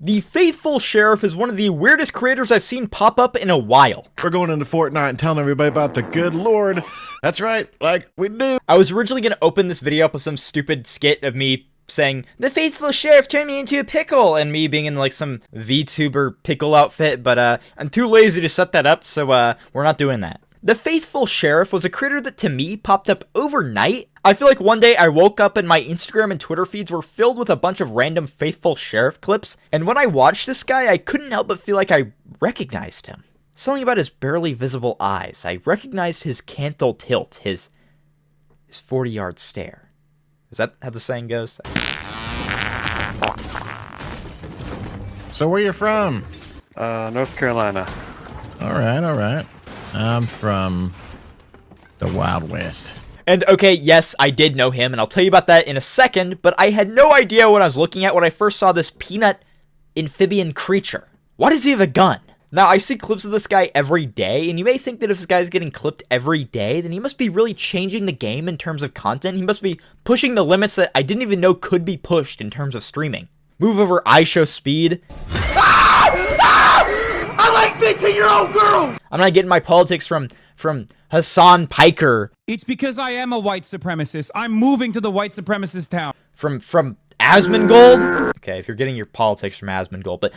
The Faithful Sheriff is one of the weirdest creators I've seen pop up in a while. We're going into Fortnite and telling everybody about the good Lord. That's right, like we do. I was originally going to open this video up with some stupid skit of me saying, "The Faithful Sheriff turned me into a pickle," and me being in like some VTuber pickle outfit, but I'm too lazy to set that up, so we're not doing that. The Faithful Sheriff was a creator that to me popped up overnight. I feel like one day I woke up and my Instagram and Twitter feeds were filled with a bunch of random Faithful Sheriff clips, and when I watched this guy, I couldn't help but feel like I recognized him. Something about his barely visible eyes. I recognized his canthal tilt, his 40-yard stare. Is that how the saying goes? So where you from? North Carolina. All right. I'm from the Wild West. And okay, yes, I did know him, and I'll tell you about that in a second, but I had no idea what I was looking at when I first saw this peanut amphibian creature. Why does he have a gun? Now, I see clips of this guy every day, and you may think that if this guy's getting clipped every day, then he must be really changing the game in terms of content. He must be pushing the limits that I didn't even know could be pushed in terms of streaming. Move over iShow speed. I like 15-year-old girls! I'm not getting my politics from Hassan Piker. It's because I am a white supremacist. I'm moving to the white supremacist town. From Asmongold? Okay, if you're getting your politics from Asmongold, but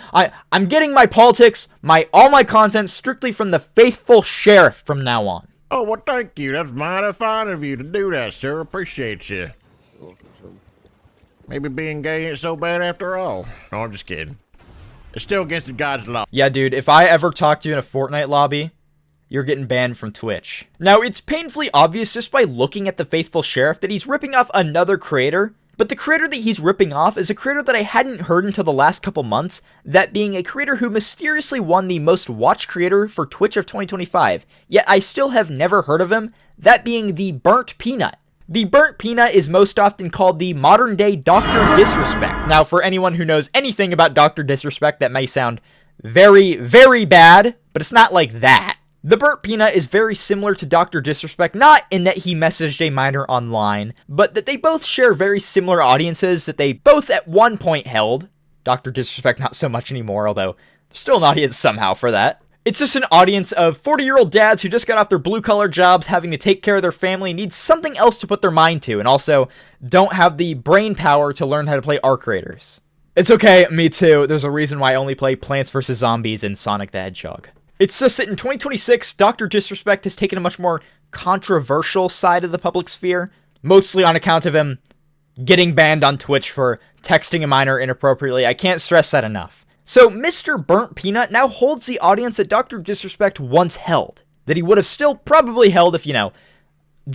I'm getting my politics, all my content strictly from the Faithful Sheriff from now on. Oh, well, thank you. That's mighty fine of you to do that, sir. Appreciate you. Maybe being gay ain't so bad after all. No, I'm just kidding. It's still against God's law. Yeah, dude, if I ever talk to you in a Fortnite lobby, you're getting banned from Twitch. Now, it's painfully obvious just by looking at the Faithful Sheriff that he's ripping off another creator, but the creator that he's ripping off is a creator that I hadn't heard until the last couple months, that being a creator who mysteriously won the most watched creator for Twitch of 2025, yet I still have never heard of him, that being the Burnt Peanut. The Burnt Peanut is most often called the modern-day Dr. Disrespect. Now, for anyone who knows anything about Dr. Disrespect, that may sound very, very bad, but it's not like that. The Burnt Peanut is very similar to Dr. Disrespect, not in that he messaged a minor online, but that they both share very similar audiences that they both at one point held. Dr. Disrespect not so much anymore, although there's still an audience somehow for that. It's just an audience of 40-year-old dads who just got off their blue-collar jobs, having to take care of their family, need something else to put their mind to, and also don't have the brain power to learn how to play Arc Raiders. It's okay, me too. There's a reason why I only play Plants vs. Zombies and Sonic the Hedgehog. It's just that in 2026, Dr. Disrespect has taken a much more controversial side of the public sphere, mostly on account of him getting banned on Twitch for texting a minor inappropriately. I can't stress that enough. So, Mr. Burnt Peanut now holds the audience that Dr. Disrespect once held. That he would have still probably held if, do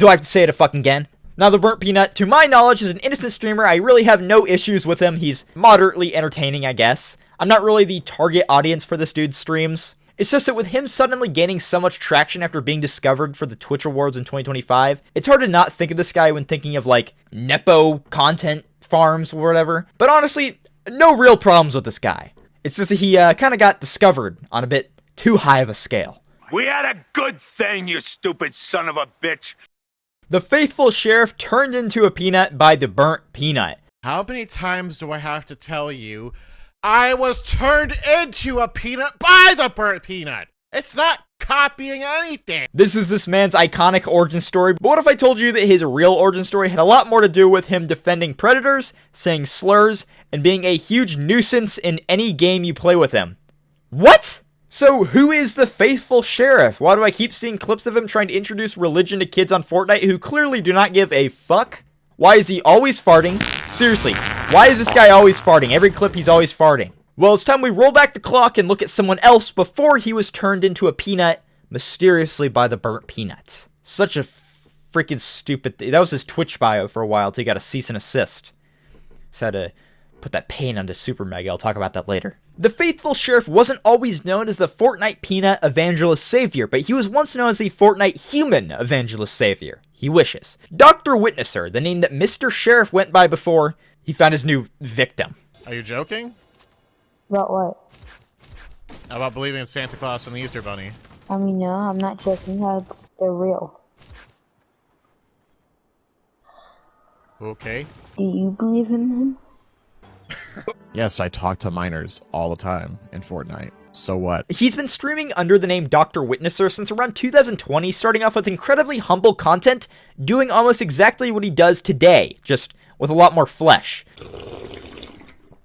I have to say it a fucking again? Now, the Burnt Peanut, to my knowledge, is an innocent streamer. I really have no issues with him. He's moderately entertaining, I guess. I'm not really the target audience for this dude's streams. It's just that with him suddenly gaining so much traction after being discovered for the Twitch Awards in 2025, it's hard to not think of this guy when thinking of, Nepo content farms or whatever. But honestly, no real problems with this guy. It's just that he kind of got discovered on a bit too high of a scale. We had a good thing, you stupid son of a bitch. The Faithful Sheriff turned into a peanut by the Burnt Peanut. How many times do I have to tell you I was turned into a peanut by the Burnt Peanut? It's not copying anything. This is this man's iconic origin story, but what if I told you that his real origin story had a lot more to do with him defending predators, saying slurs, and being a huge nuisance in any game you play with him? What? So who is the Faithful Sheriff? Why do I keep seeing clips of him trying to introduce religion to kids on Fortnite who clearly do not give a fuck? Why is he always farting? Seriously, why is this guy always farting? Every clip he's always farting. Well, it's time we roll back the clock and look at someone else before he was turned into a peanut mysteriously by the Burnt Peanuts. Such a freaking stupid thing. That was his Twitch bio for a while till he got a cease and assist. So I had to put that pain onto SuperMega. I'll talk about that later. The Faithful Sheriff wasn't always known as the Fortnite Peanut Evangelist Savior, but he was once known as the Fortnite Human Evangelist Savior. He wishes. Dr. Witnesser, the name that Mr. Sheriff went by before he found his new victim. Are you joking? About what? How about believing in Santa Claus and the Easter Bunny? I mean, no, I'm not joking. They're real. Okay. Do you believe in them? Yes, I talk to minors all the time in Fortnite. So what? He's been streaming under the name Dr. Witnesser since around 2020, starting off with incredibly humble content, doing almost exactly what he does today, just with a lot more flesh.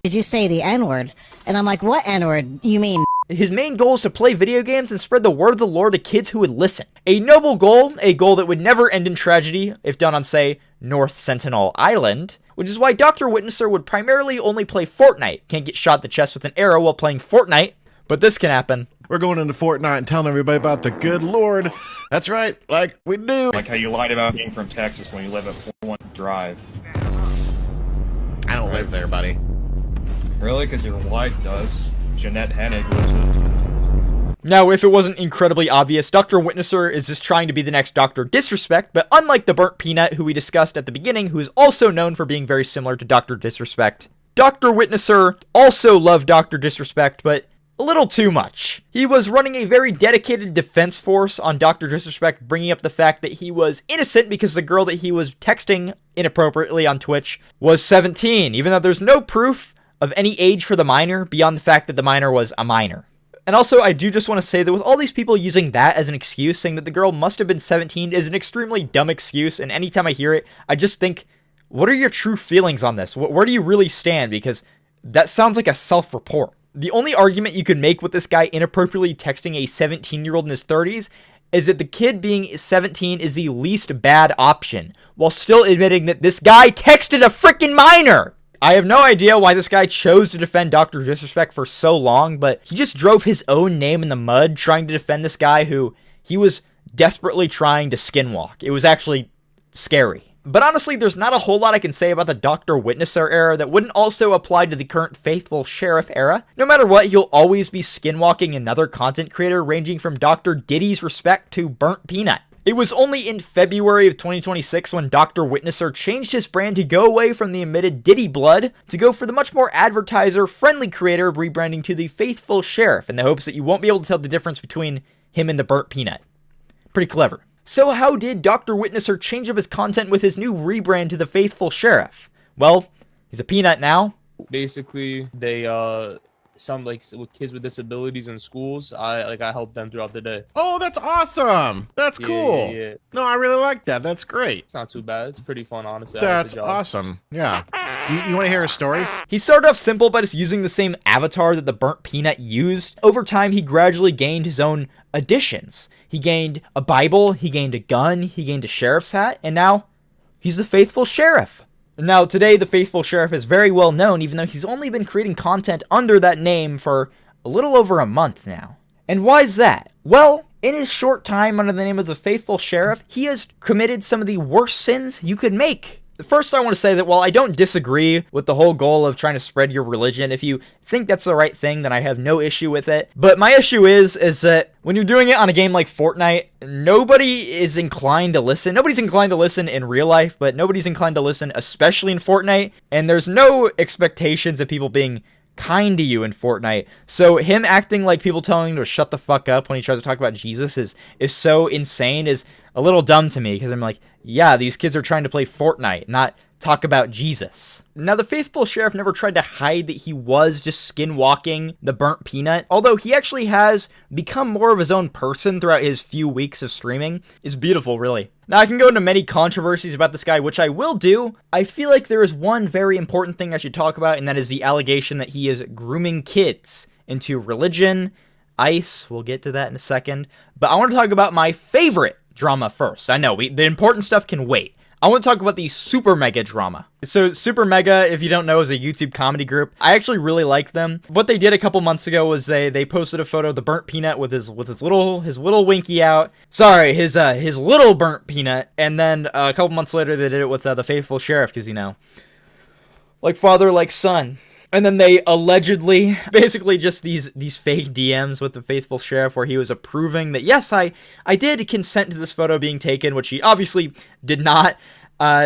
Did you say the N-word? And I'm like, what N-word? You mean? His main goal is to play video games and spread the word of the Lord to kids who would listen. A noble goal, a goal that would never end in tragedy if done on, say, North Sentinel Island, which is why Dr. Witnesser would primarily only play Fortnite. Can't get shot in the chest with an arrow while playing Fortnite, but this can happen. We're going into Fortnite and telling everybody about the good Lord. That's right, like we do. Like how you lied about being from Texas when you live at 41 Drive. I don't live there, buddy. Really? Because your wife does. Jeanette Hennig lives there. Now, if it wasn't incredibly obvious, Dr. Witnesser is just trying to be the next Dr. Disrespect, but unlike the Burnt Peanut, who we discussed at the beginning, who is also known for being very similar to Dr. Disrespect, Dr. Witnesser also loved Dr. Disrespect, but a little too much. He was running a very dedicated defense force on Dr. Disrespect, bringing up the fact that he was innocent because the girl that he was texting inappropriately on Twitch was 17, even though there's no proof of any age for the minor beyond the fact that the minor was a minor. And also, I do just want to say that with all these people using that as an excuse, saying that the girl must have been 17 is an extremely dumb excuse, and anytime I hear it, I just think, what are your true feelings on this? Where do you really stand? Because that sounds like a self-report. The only argument you could make with this guy inappropriately texting a 17-year-old in his 30s is that the kid being 17 is the least bad option, while still admitting that this guy texted a freaking minor! I have no idea why this guy chose to defend Dr. Disrespect for so long, but he just drove his own name in the mud trying to defend this guy who he was desperately trying to skinwalk. It was actually scary. But honestly, there's not a whole lot I can say about the Dr. Witnesser era that wouldn't also apply to the current Faithful Sheriff era. No matter what, he'll always be skinwalking another content creator ranging from Dr. Diddy's Respect to Burnt Peanut. It was only in February of 2026 when Dr. Witnesser changed his brand to go away from the omitted Diddy blood to go for the much more advertiser-friendly creator, rebranding to the Faithful Sheriff in the hopes that you won't be able to tell the difference between him and the Burnt Peanut. Pretty clever. So how did Dr. Witnesser change up his content with his new rebrand to the Faithful Sheriff? Well, he's a peanut now. Basically, they some like with kids with disabilities in schools. I help them throughout the day. Oh, that's awesome. That's cool. Yeah. No, I really like that. That's great. It's not too bad. It's pretty fun, honestly. That's awesome. Yeah. You want to hear a story? He started off simple by just using the same avatar that the Burnt Peanut used. Over time, he gradually gained his own additions. He gained a Bible, he gained a gun, he gained a sheriff's hat, and now he's the Faithful Sheriff. Now, today, the Faithful Sheriff is very well known, even though he's only been creating content under that name for a little over a month now. And why is that? Well, in his short time under the name of the Faithful Sheriff, he has committed some of the worst sins you could make. First, I want to say that while I don't disagree with the whole goal of trying to spread your religion, if you think that's the right thing, then I have no issue with it. But my issue is that when you're doing it on a game like Fortnite, nobody is inclined to listen. Nobody's inclined to listen in real life, but nobody's inclined to listen, especially in Fortnite. And there's no expectations of people being kind to you in Fortnite. So him acting like people telling him to shut the fuck up when he tries to talk about Jesus is so insane, is a little dumb to me, because I'm like, yeah, these kids are trying to play Fortnite, not talk about Jesus. Now, the Faithful Sheriff never tried to hide that he was just skinwalking the Burnt Peanut, although he actually has become more of his own person throughout his few weeks of streaming. It's beautiful, really. Now, I can go into many controversies about this guy, which I will do. I feel like there is one very important thing I should talk about, and that is the allegation that he is grooming kids into religion, ICE. We'll get to that in a second. But I want to talk about my favorite drama first. I know, the important stuff can wait. I want to talk about the SuperMega drama. So SuperMega, if you don't know, is a YouTube comedy group. I actually really like them. What they did a couple months ago was they posted a photo of the Burnt Peanut with his little winky out. Sorry, his little Burnt Peanut. And then a couple months later, they did it with the Faithful Sheriff, because, you know, like father, like son. And then they allegedly, basically just these fake DMs with the Faithful Sheriff where he was approving that, yes, I did consent to this photo being taken, which he obviously did not.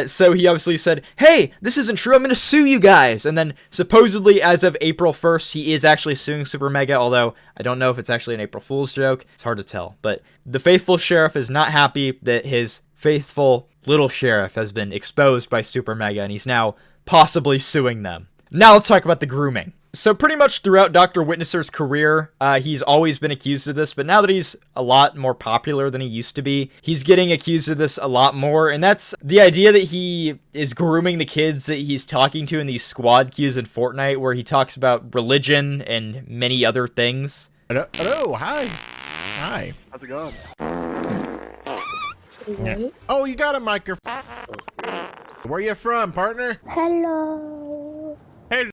So he obviously said, hey, this isn't true, I'm going to sue you guys. And then supposedly as of April 1st, he is actually suing SuperMega, although I don't know if it's actually an April Fool's joke. It's hard to tell. But the Faithful Sheriff is not happy that his faithful little sheriff has been exposed by SuperMega, and he's now possibly suing them. Now let's talk about the grooming. So pretty much throughout Dr. Witnesser's career, he's always been accused of this, but now that he's a lot more popular than he used to be, he's getting accused of this a lot more, and that's the idea that he is grooming the kids that he's talking to in these squad queues in Fortnite, where he talks about religion and many other things. Hello, hi. Hi. How's it going? Yeah. Oh, you got a microphone. Where you from, partner? Hello. Hey.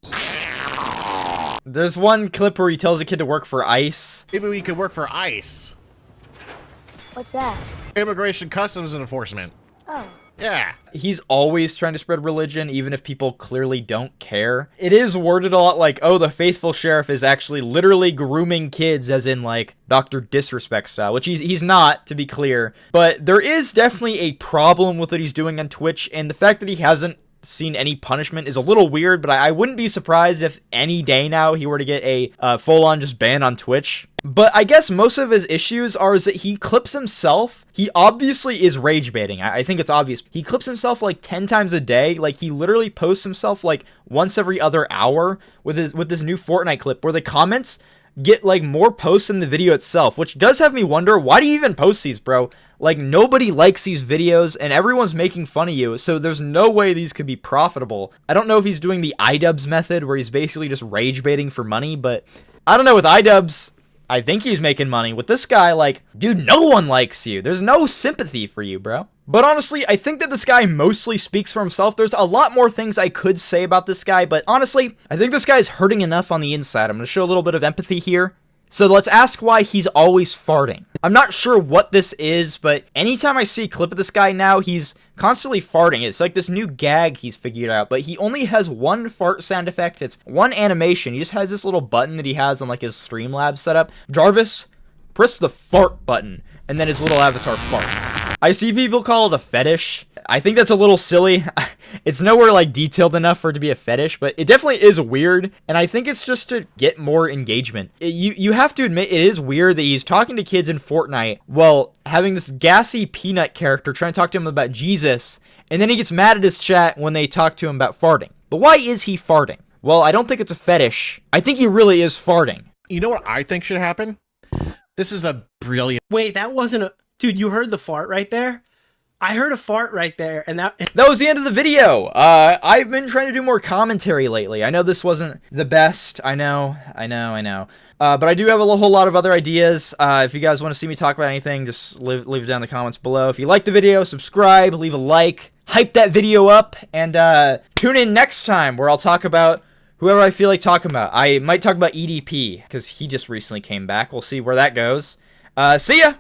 There's one clip where he tells a kid to work for ICE. Maybe we could work for ICE. What's that? Immigration Customs and Enforcement. Oh. Yeah. He's always trying to spread religion, even if people clearly don't care. It is worded a lot like, oh, the faithful sheriff is actually literally grooming kids, as in, like, Dr. Disrespect style, which he's not, to be clear. But there is definitely a problem with what he's doing on Twitch, and the fact that he hasn't seen any punishment is a little weird, but I wouldn't be surprised if any day now he were to get a full-on just ban on Twitch. But I guess most of his issues are is that he clips himself. He obviously is rage baiting. I think it's obvious. He clips himself like 10 times a day. Like, he literally posts himself like once every other hour with this new Fortnite clip where the comments get like more posts than the video itself, which does have me wonder, why do you even post these, bro? Like, nobody likes these videos and everyone's making fun of you, so there's no way these could be profitable. I don't know if he's doing the iDubbbz method where he's basically just rage baiting for money, but I don't know. With iDubbbz, I think he's making money. With this guy, like, dude, no one likes you. There's no sympathy for you, bro. But honestly, I think that this guy mostly speaks for himself. There's a lot more things I could say about this guy, but honestly, I think this guy's hurting enough on the inside. I'm going to show a little bit of empathy here. So let's ask why he's always farting. I'm not sure what this is, but anytime I see a clip of this guy now, he's constantly farting. It's like this new gag he's figured out, but he only has one fart sound effect. It's one animation. He just has this little button that he has on like his Streamlabs setup. Jarvis, press the fart button, and then his little avatar farts. I see people call it a fetish. I think that's a little silly. It's nowhere like detailed enough for it to be a fetish, but it definitely is weird, and I think it's just to get more engagement. You have to admit, it is weird that he's talking to kids in Fortnite while having this gassy peanut character trying to talk to him about Jesus, and then he gets mad at his chat when they talk to him about farting. But why is he farting? Well, I don't think it's a fetish. I think he really is farting. You know what I think should happen? This is a brilliant... Wait, that wasn't a... Dude, you heard the fart right there? I heard a fart right there, and that was the end of the video. I've been trying to do more commentary lately. I know this wasn't the best. I know. But I do have a whole lot of other ideas. If you guys want to see me talk about anything, just leave it down in the comments below. If you like the video, subscribe, leave a like, hype that video up, and tune in next time where I'll talk about whoever I feel like talking about. I might talk about EDP, because he just recently came back. We'll see where that goes. See ya!